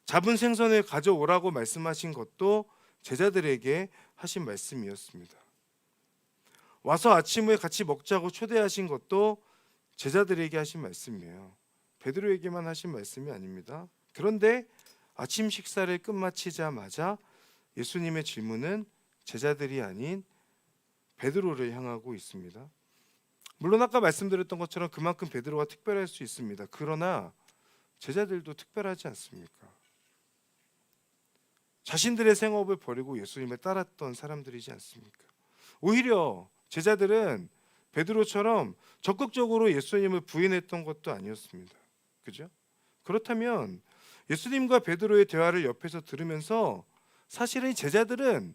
잡은 생선을 가져오라고 말씀하신 것도 제자들에게 하신 말씀이었습니다. 와서 아침을 같이 먹자고 초대하신 것도 제자들에게 하신 말씀이에요. 베드로에게만 하신 말씀이 아닙니다. 그런데 아침 식사를 끝마치자마자 예수님의 질문은 제자들이 아닌 베드로를 향하고 있습니다. 물론 아까 말씀드렸던 것처럼 그만큼 베드로가 특별할 수 있습니다. 그러나 제자들도 특별하지 않습니까? 자신들의 생업을 버리고 예수님을 따랐던 사람들이지 않습니까? 오히려 제자들은 베드로처럼 적극적으로 예수님을 부인했던 것도 아니었습니다. 그죠? 그렇다면 예수님과 베드로의 대화를 옆에서 들으면서 사실은 제자들은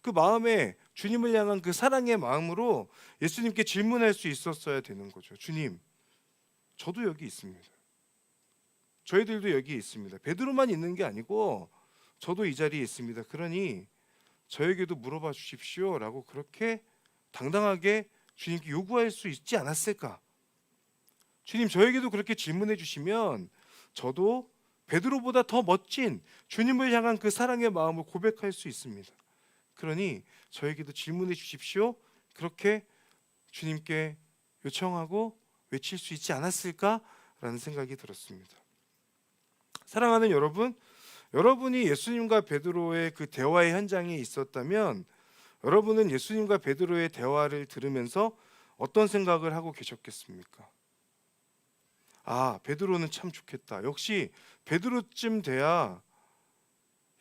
그 마음에 주님을 향한 그 사랑의 마음으로 예수님께 질문할 수 있었어야 되는 거죠. 주님, 저도 여기 있습니다. 저희들도 여기 있습니다. 베드로만 있는 게 아니고 저도 이 자리에 있습니다. 그러니 저에게도 물어봐 주십시오라고 그렇게 당당하게 주님께 요구할 수 있지 않았을까? 주님, 저에게도 그렇게 질문해 주시면 저도 베드로보다 더 멋진 주님을 향한 그 사랑의 마음을 고백할 수 있습니다. 그러니 저에게도 질문해 주십시오. 그렇게 주님께 요청하고 외칠 수 있지 않았을까라는 생각이 들었습니다. 사랑하는 여러분, 여러분이 예수님과 베드로의 그 대화의 현장에 있었다면 여러분은 예수님과 베드로의 대화를 들으면서 어떤 생각을 하고 계셨겠습니까? 아, 베드로는 참 좋겠다. 역시 베드로쯤 돼야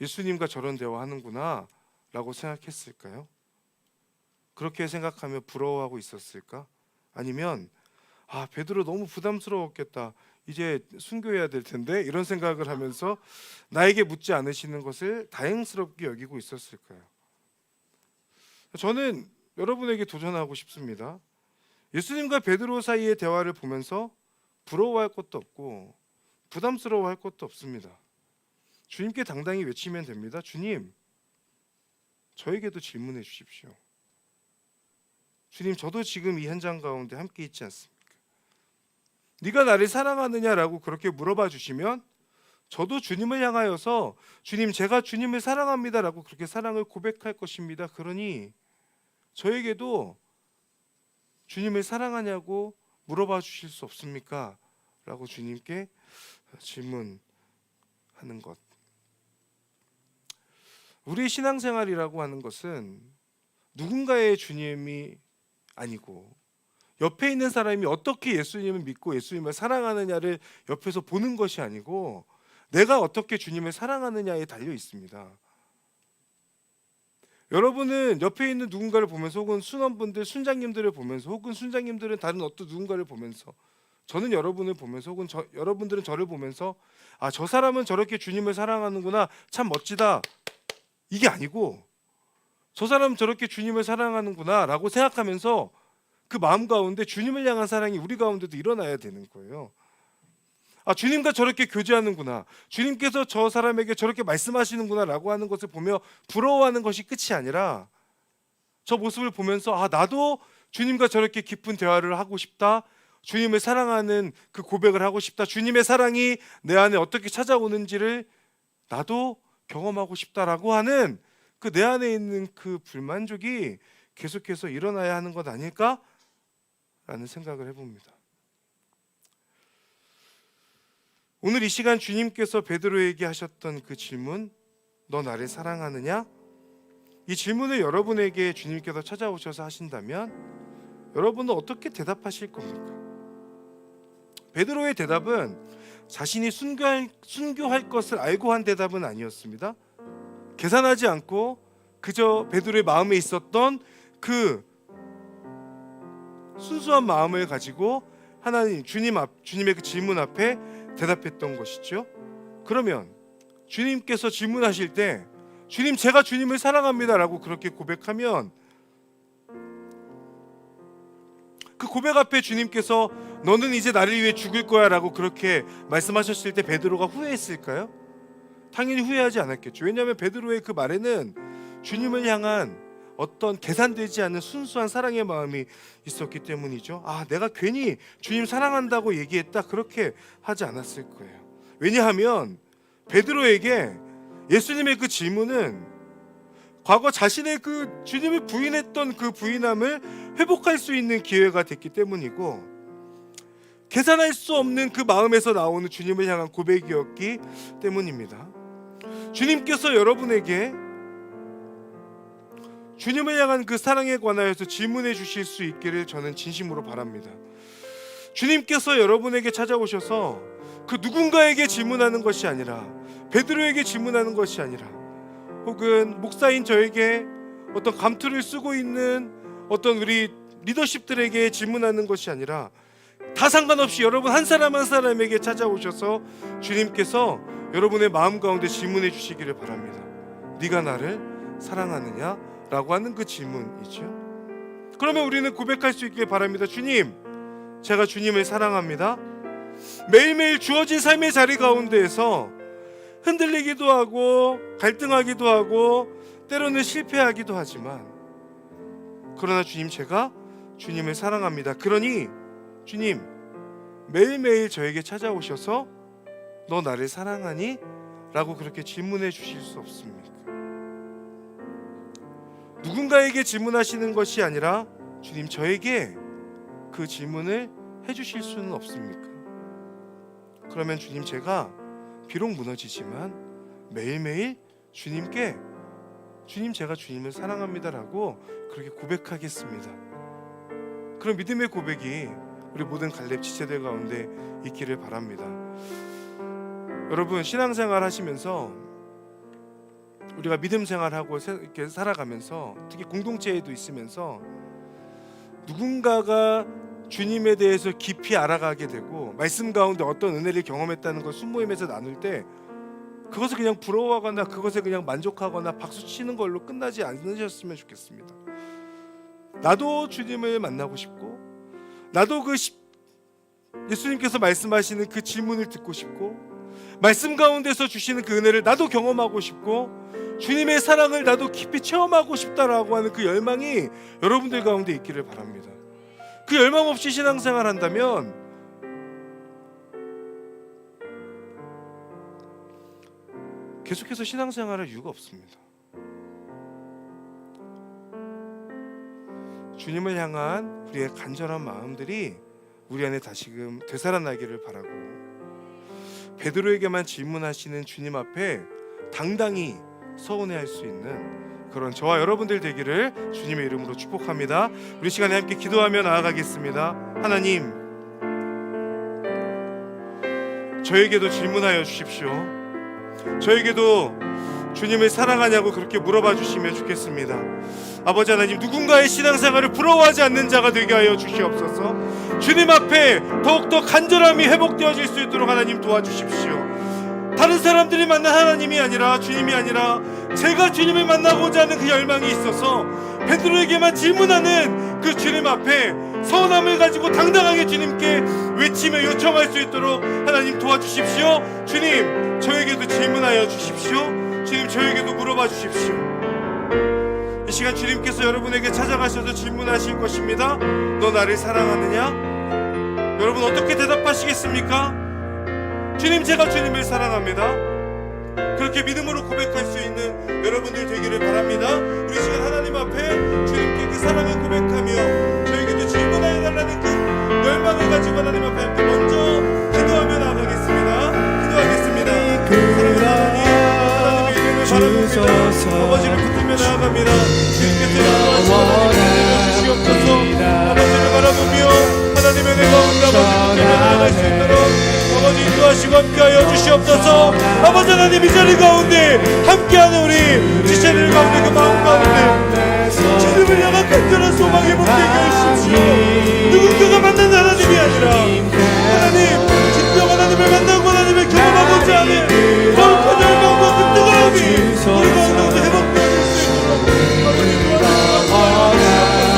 예수님과 저런 대화하는구나 라고 생각했을까요? 그렇게 생각하며 부러워하고 있었을까? 아니면 아, 베드로 너무 부담스러웠겠다. 이제 순교해야 될 텐데 이런 생각을 하면서 나에게 묻지 않으시는 것을 다행스럽게 여기고 있었을까요? 저는 여러분에게 도전하고 싶습니다. 예수님과 베드로 사이의 대화를 보면서 부러워할 것도 없고 부담스러워할 것도 없습니다. 주님께 당당히 외치면 됩니다. 주님, 저에게도 질문해 주십시오. 주님, 저도 지금 이 현장 가운데 함께 있지 않습니까? 네가 나를 사랑하느냐라고 그렇게 물어봐 주시면 저도 주님을 향하여서 주님, 제가 주님을 사랑합니다라고 그렇게 사랑을 고백할 것입니다. 그러니 저에게도 주님을 사랑하냐고 물어봐 주실 수 없습니까? 라고 주님께 질문하는 것. 우리의 신앙생활이라고 하는 것은 누군가의 주님이 아니고 옆에 있는 사람이 어떻게 예수님을 믿고 예수님을 사랑하느냐를 옆에서 보는 것이 아니고 내가 어떻게 주님을 사랑하느냐에 달려 있습니다. 여러분은 옆에 있는 누군가를 보면서 혹은 순원분들, 순장님들을 보면서 혹은 순장님들은 다른 어떤 누군가를 보면서 저는 여러분을 보면서 혹은 여러분들은 저를 보면서 아, 저 사람은 저렇게 주님을 사랑하는구나, 참 멋지다, 이게 아니고 저 사람은 저렇게 주님을 사랑하는구나 라고 생각하면서 그 마음 가운데 주님을 향한 사랑이 우리 가운데도 일어나야 되는 거예요. 아, 주님과 저렇게 교제하는구나, 주님께서 저 사람에게 저렇게 말씀하시는구나 라고 하는 것을 보며 부러워하는 것이 끝이 아니라 저 모습을 보면서 아, 나도 주님과 저렇게 깊은 대화를 하고 싶다, 주님을 사랑하는 그 고백을 하고 싶다, 주님의 사랑이 내 안에 어떻게 찾아오는지를 나도 경험하고 싶다라고 하는 그 내 안에 있는 그 불만족이 계속해서 일어나야 하는 것 아닐까? 라는 생각을 해봅니다. 오늘 이 시간 주님께서 베드로에게 하셨던 그 질문, 너 나를 사랑하느냐? 이 질문을 여러분에게 주님께서 찾아오셔서 하신다면 여러분은 어떻게 대답하실 겁니까? 베드로의 대답은 자신이 순교할 것을 알고 한 대답은 아니었습니다. 계산하지 않고 그저 베드로의 마음에 있었던 그 순수한 마음을 가지고 하나님, 주님의 그 질문 앞에 대답했던 것이죠. 그러면 주님께서 질문하실 때 주님, 제가 주님을 사랑합니다 라고 그렇게 고백하면 그 고백 앞에 주님께서 너는 이제 나를 위해 죽을 거야 라고 그렇게 말씀하셨을 때 베드로가 후회했을까요? 당연히 후회하지 않았겠죠. 왜냐하면 베드로의 그 말에는 주님을 향한 어떤 계산되지 않는 순수한 사랑의 마음이 있었기 때문이죠. 아, 내가 괜히 주님 사랑한다고 얘기했다, 그렇게 하지 않았을 거예요. 왜냐하면 베드로에게 예수님의 그 질문은 과거 자신의 그 주님을 부인했던 그 부인함을 회복할 수 있는 기회가 됐기 때문이고, 계산할 수 없는 그 마음에서 나오는 주님을 향한 고백이었기 때문입니다. 주님께서 여러분에게 주님을 향한 그 사랑에 관하여서 질문해 주실 수 있기를 저는 진심으로 바랍니다. 주님께서 여러분에게 찾아오셔서 그 누군가에게 질문하는 것이 아니라, 베드로에게 질문하는 것이 아니라, 혹은 목사인 저에게 어떤 감투를 쓰고 있는 어떤 우리 리더십들에게 질문하는 것이 아니라 다 상관없이 여러분 한 사람 한 사람에게 찾아오셔서 주님께서 여러분의 마음 가운데 질문해 주시기를 바랍니다. 네가 나를 사랑하느냐? 라고 하는 그 질문이죠. 그러면 우리는 고백할 수 있길 바랍니다. 주님, 제가 주님을 사랑합니다. 매일매일 주어진 삶의 자리 가운데에서 흔들리기도 하고 갈등하기도 하고 때로는 실패하기도 하지만, 그러나 주님, 제가 주님을 사랑합니다. 그러니 주님, 매일매일 저에게 찾아오셔서 너 나를 사랑하니? 라고 그렇게 질문해 주실 수 없습니까? 누군가에게 질문하시는 것이 아니라 주님, 저에게 그 질문을 해주실 수는 없습니까? 그러면 주님, 제가 비록 무너지지만 매일매일 주님께 주님, 제가 주님을 사랑합니다라고 그렇게 고백하겠습니다. 그런 믿음의 고백이 우리 모든 갈렙 지체들 가운데 있기를 바랍니다. 여러분, 신앙생활 하시면서 우리가 믿음 생활하고 이렇게 살아가면서 특히 공동체에도 있으면서 누군가가 주님에 대해서 깊이 알아가게 되고 말씀 가운데 어떤 은혜를 경험했다는 걸 순모임에서 나눌 때 그것을 그냥 부러워하거나 그것에 그냥 만족하거나 박수치는 걸로 끝나지 않으셨으면 좋겠습니다. 나도 주님을 만나고 싶고, 나도 그 예수님께서 말씀하시는 그 질문을 듣고 싶고, 말씀 가운데서 주시는 그 은혜를 나도 경험하고 싶고, 주님의 사랑을 나도 깊이 체험하고 싶다라고 하는 그 열망이 여러분들 가운데 있기를 바랍니다. 그 열망 없이 신앙생활 한다면 계속해서 신앙생활할 이유가 없습니다. 주님을 향한 우리의 간절한 마음들이 우리 안에 다시금 되살아나기를 바라고, 베드로에게만 질문하시는 주님 앞에 당당히 서운해할 수 있는 그런 저와 여러분들 되기를 주님의 이름으로 축복합니다. 우리 시간에 함께 기도하며 나아가겠습니다. 하나님, 저에게도 질문하여 주십시오. 저에게도 주님을 사랑하냐고 그렇게 물어봐 주시면 좋겠습니다. 아버지 하나님, 누군가의 신앙생활을 부러워하지 않는 자가 되게 하여 주시옵소서. 주님 앞에 더욱더 간절함이 회복되어질 수 있도록 하나님 도와주십시오. 다른 사람들이 만난 하나님이 아니라, 주님이 아니라 제가 주님을 만나고자 하는 그 열망이 있어서 베드로에게만 질문하는 그 주님 앞에 서운함을 가지고 당당하게 주님께 외치며 요청할 수 있도록 하나님 도와주십시오. 주님, 저에게도 질문하여 주십시오. 주님, 저에게도 물어봐 주십시오. 이 시간 주님께서 여러분에게 찾아가셔서 질문하실 것입니다. 너 나를 사랑하느냐? 여러분 어떻게 대답하시겠습니까? 주님, 제가 주님을 사랑합니다. 그렇게 믿음으로 고백할 수 있는 여러분들 되기를 바랍니다. 우리 시간 하나님 앞에 주님께 그 사랑을 고백하며 저에게도 질문하여 달라는 그 열망을 가지고 하나님 앞에 함께 먼저 기도하며 나아가겠습니다. 기도하겠습니다. 사랑하는 하나님, 하나님의 이름을 바라봅니다. 아버지를 붙들며 나아갑니다. 주님께서 인도하시고 하나님의 은혜를 주시옵소서. 아버지를 바라보며 하나님의 은혜 가운데 아버지 붙들며 나아갈 수 있도록 아버지 인도하시고 함께하여 주시옵소서. 아버지 하나님, 이 자리 가운데 함께하는 우리 지체들 가운데 그 마음 가운데 주님을 향한 간절한 소망이 복되게 하십시오. 누군가가 만난 하나님이 아니라 하나님, 진정 하나님을 만나고 하나님을 경험하고자 하는 거룩한 열망과 그 뜨거움이 우리 가운데 회복되어질 수 있도록 아버지 도와주시옵소서.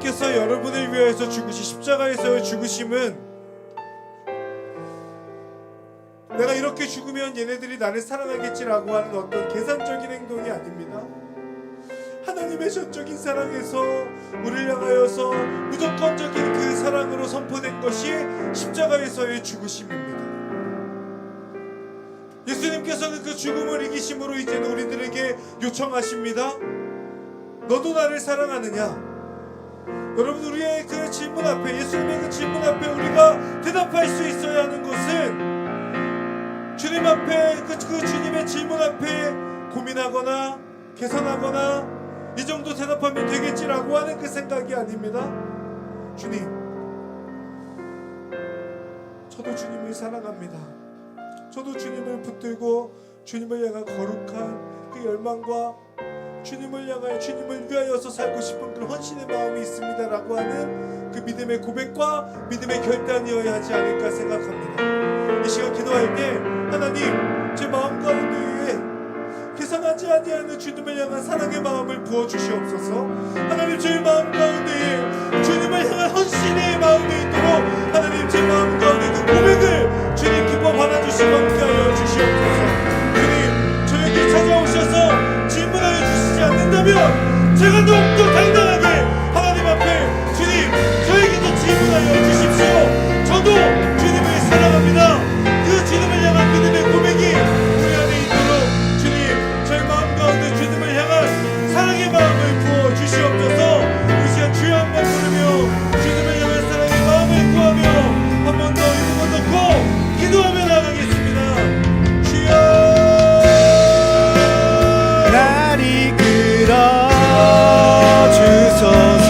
예수님께서 여러분을 위하여서 죽으신 십자가에서의 죽으심은 내가 이렇게 죽으면 얘네들이 나를 사랑하겠지라고 하는 어떤 계산적인 행동이 아닙니다. 하나님의 전적인 사랑에서 우리를 향하여서 무조건적인 그 사랑으로 선포된 것이 십자가에서의 죽으심입니다. 예수님께서는 그 죽음을 이기심으로 이제는 우리들에게 요청하십니다. 너도 나를 사랑하느냐? 여러분, 우리의 그 질문 앞에, 예수님의 그 질문 앞에 우리가 대답할 수 있어야 하는 것은 주님 앞에 그 주님의 질문 앞에 고민하거나 계산하거나 이 정도 대답하면 되겠지라고 하는 그 생각이 아닙니다. 주님, 저도 주님을 사랑합니다. 저도 주님을 붙들고 주님을 향한 거룩한 그 열망과 주님을 향하여 주님을 위하여서 살고 싶은 그 헌신의 마음이 있습니다라고 하는 그 믿음의 고백과 믿음의 결단이어야 하지 않을까 생각합니다. 이 시간 기도할 때 하나님, 제 마음 가운데에 계산하지 아니하는 주님을 향한 사랑의 마음을 부어주시옵소서. 하나님, 저희 마음 가운데에 주님을 향한 헌신의 마음이 있도록 하나님, 제 마음 가운데 그 고백을 주님 기뻐 받아주시고 함께하여 주시옵소서. 주님, 저에게 찾아오셔서 질문하여 주시지 않는다면 제가 더욱더 당당하게 하나님 앞에 주님, 저에게도 질문하여 주십시오. 저도 주님을 사랑합니다. 그 주님을 향한 믿음의 고백이 우리 안에 있도록 주님, 저희 마음 가운데 주님을 향한 사랑의 마음을 부어 주시옵소서. 이 시간 주여 한번 부르며 주님을 향한 사랑의 마음을 구하며 한 번 더 이루고 놓고 기도하며 나가겠습니다. 주여, 날 이끌어 주소서.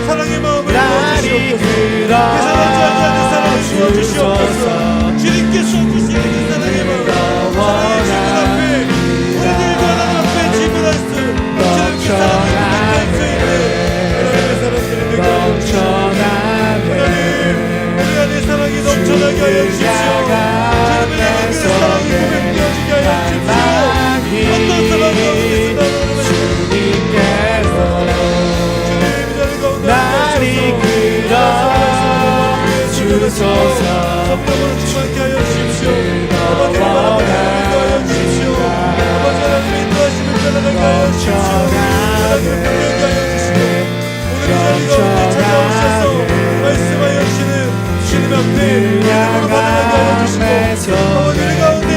사랑의 마음을 부어주시옵소서. 계산하지 않는 사랑을 부어주시옵소서. 주님께서 주시는 그 사랑의 마음, 사랑의 질문 앞에 우리들과 하나님 앞에 질문할 수, 주님 그 사랑을 고백할 수 있는 하나님의 사람들이 되게 하여 주시옵소서. 하나님, 우리 안에 사랑이 넘쳐나게 하여 주십시오. 주님을 향한 그 사랑이 고백되어지게 하여 주십시오. 어떤 상황 가운데서도 날 이끌어 주소서. 성령으로 충만케 하여 주십시오. 아버지 하나님을 하여 주십시오. 아버지 하나님의 인도하심을 따라가게 하여 주십시오. 하나님을 분명히 하여 주시고 오늘 이 자리 가운데 찾아오셔서 말씀하여 주시는 주님 앞에 믿음으로 반응하게 하여 주시고 아버지 우리 가운데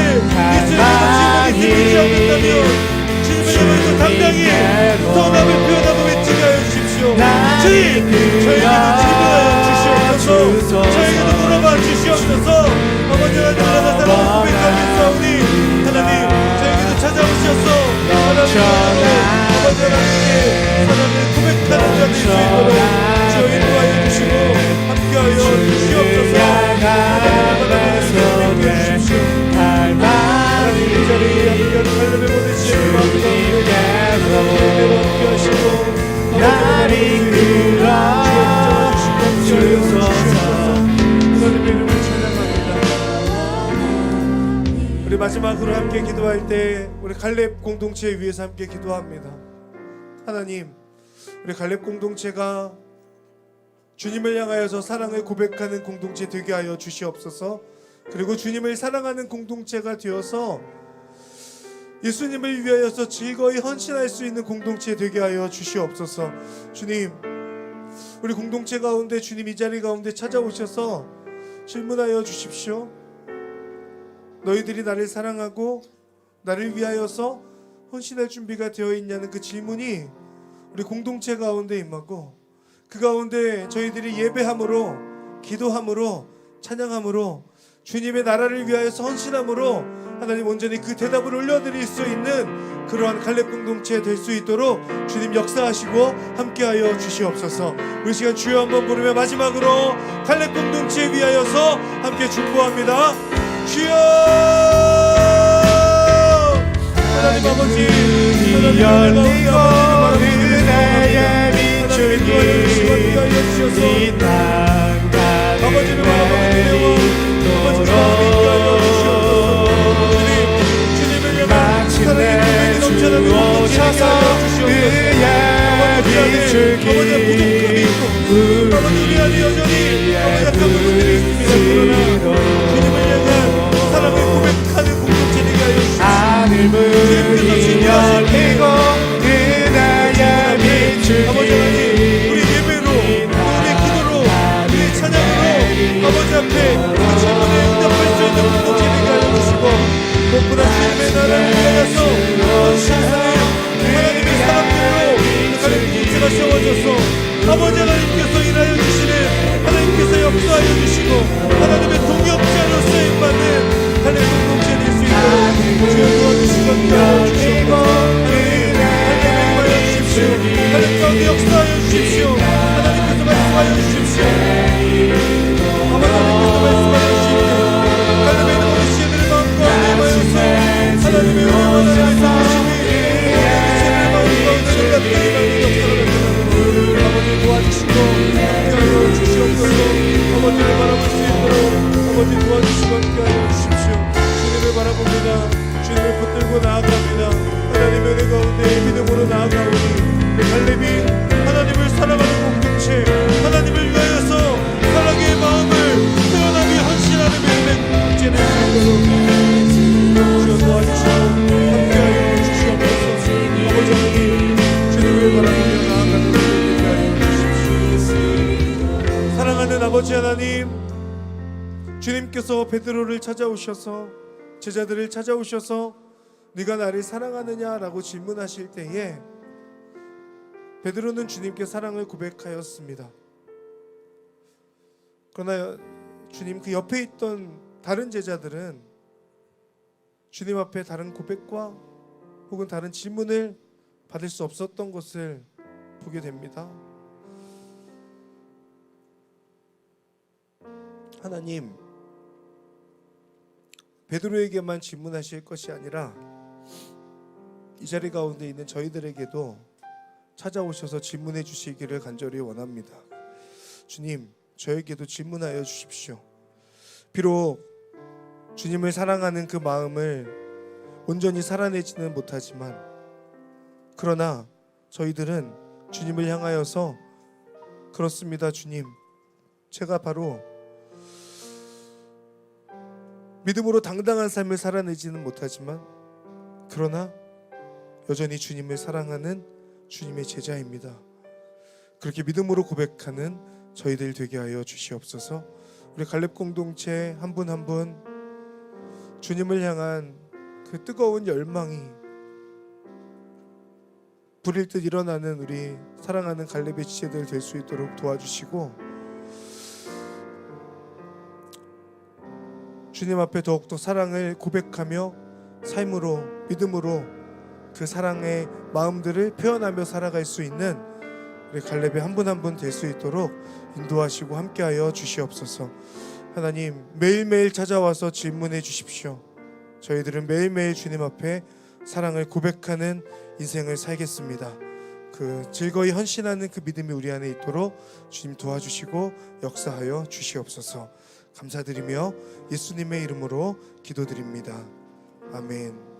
예수님의 질문이 들리지 않는다면 주님을 향해서 당당히 선함을 표현하고 외치게 하여 주십시오. 주님, 저에게도 질문하여 주시옵소서. 저에게도 물어봐 주시옵소서. 아버지 하나님 나가 사랑을 고백하겠사오니 하나님, 저에게도 찾아오셔서 하나님 아버지 하나님께 사랑을 고백하는 자들이 수 있도록 주여 인도하여 주시고 함께하여 주시옵소서. 하나님 고백해 주십시오. 하나님 이 자리에 함께하는 갈렙의 보내시는 마음 가운데 하나님께로 함께하시고 날 이끌어 주소서. 하나님의 이름을 찬양합니다. 우리 마지막으로 함께 기도할 때 우리 갈렙 공동체 위해서 함께 기도합니다. 하나님, 우리 갈렙 공동체가 주님을 향하여서 사랑을 고백하는 공동체 되게 하여 주시옵소서. 그리고 주님을 사랑하는 공동체가 되어서 예수님을 위하여서 즐거이 헌신할 수 있는 공동체 되게 하여 주시옵소서. 주님, 우리 공동체 가운데 주님 이 자리 가운데 찾아오셔서 질문하여 주십시오. 너희들이 나를 사랑하고 나를 위하여서 헌신할 준비가 되어 있냐는 그 질문이 우리 공동체 가운데 임하고, 그 가운데 저희들이 예배함으로, 기도함으로, 찬양함으로, 주님의 나라를 위하여서 헌신함으로 하나님 온전히 그 대답을 올려드릴 수 있는 그러한 갈렙 공동체 될 수 있도록 주님 역사하시고 함께하여 주시옵소서. 우리 시간 주여 한번 부르며 마지막으로 갈렙 공동체 위하여서 함께 축복합니다. 주여! 하나님 아버지, 문이 열리고 은혜의 비추니 이 땅 아버지를 가득 마침내 주 오셔서 그의 비추기 우리 안에 여전히 약간 부분들이 있습니다. 그러나 주님을 향한 사랑을 고백하는 공동체 되게 하여 주시옵소서. 하늘 문이 열리고 은혜의 비추기 아버지 하나님, 우리 예배로, 우리 기도로, 우리 찬양으로 아버지 앞에 그 질문에 응답할 수 있는 공동체 되게 하여 주시고, 무엇보다 주님의 나라를 위하여서 헌신하는 하나님의 사람들로 갈렙 공동체가 세워져서 아버지 하나님께서 일하여 주시는, 하나님께서 역사하여 주시고 하나님의 동역자로 쓰임받는 갈렙 공동체 될 수 있도록 주여 도와주시고 함께하여 주시옵소서. 하나님 임하여 주십시오. 갈렙 가운데 역사하여 주십시오. 하나님께서 말씀하여 주십시오. 아버지 하나님께서 말씀하여 주십시오. 갈렙에 있는 모든 시에들의 마음 가운데 임하여서 하나님의 은혜와 하나님의 도우심이 모든 시에들의 마음 가운데 응답되게 역사를 나타나는 아버지 도와주시고 함께하여 주시옵소서. 아버지를 바라볼 수 있도록 아버지 도와주시고 함께하여 주십시오. 주님을 바라봅니다. 주님을 붙들고 나아갑니다. 하나님의 은혜 가운데 믿음으로 나아가오니 갈렙이 하나님을 사랑하는 공동체, 하나님을 위하여서 사랑의 마음을 태어나게 헌신하는 믿음의 공동체 될 수 있도록 주여 도와주시고 함께하여 주시옵소서. 아버지 하나님, 주님을 바라보며 나아가는 우리에게 하여 주십시오. 사랑하는 아버지 하나님, 주님께서 베드로를 찾아오셔서, 제자들을 찾아오셔서 네가 나를 사랑하느냐라고 질문하실 때에 베드로는 주님께 사랑을 고백하였습니다. 그러나 주님 그 옆에 있던 다른 제자들은 주님 앞에 다른 고백과 혹은 다른 질문을 받을 수 없었던 것을 보게 됩니다. 하나님, 베드로에게만 질문하실 것이 아니라 이 자리 가운데 있는 저희들에게도 찾아오셔서 질문해 주시기를 간절히 원합니다. 주님, 저에게도 질문하여 주십시오. 비록 주님을 사랑하는 그 마음을 온전히 살아내지는 못하지만, 그러나 저희들은 주님을 향하여서 그렇습니다. 주님, 제가 바로 믿음으로 당당한 삶을 살아내지는 못하지만, 그러나 여전히 주님을 사랑하는 주님의 제자입니다. 그렇게 믿음으로 고백하는 저희들 되게 하여 주시옵소서. 우리 갈렙 공동체 한 분 한 분 주님을 향한 그 뜨거운 열망이 불일 듯 일어나는 우리 사랑하는 갈렙의 지체들 될 수 있도록 도와주시고, 주님 앞에 더욱더 사랑을 고백하며 삶으로, 믿음으로 그 사랑의 마음들을 표현하며 살아갈 수 있는 우리 갈렙의 한 분 한 분 될 수 있도록 인도하시고 함께하여 주시옵소서. 하나님, 매일매일 찾아와서 질문해 주십시오. 저희들은 매일매일 주님 앞에 사랑을 고백하는 인생을 살겠습니다. 그 즐거이 헌신하는 그 믿음이 우리 안에 있도록 주님 도와주시고 역사하여 주시옵소서. 감사드리며 예수님의 이름으로 기도드립니다. 아멘.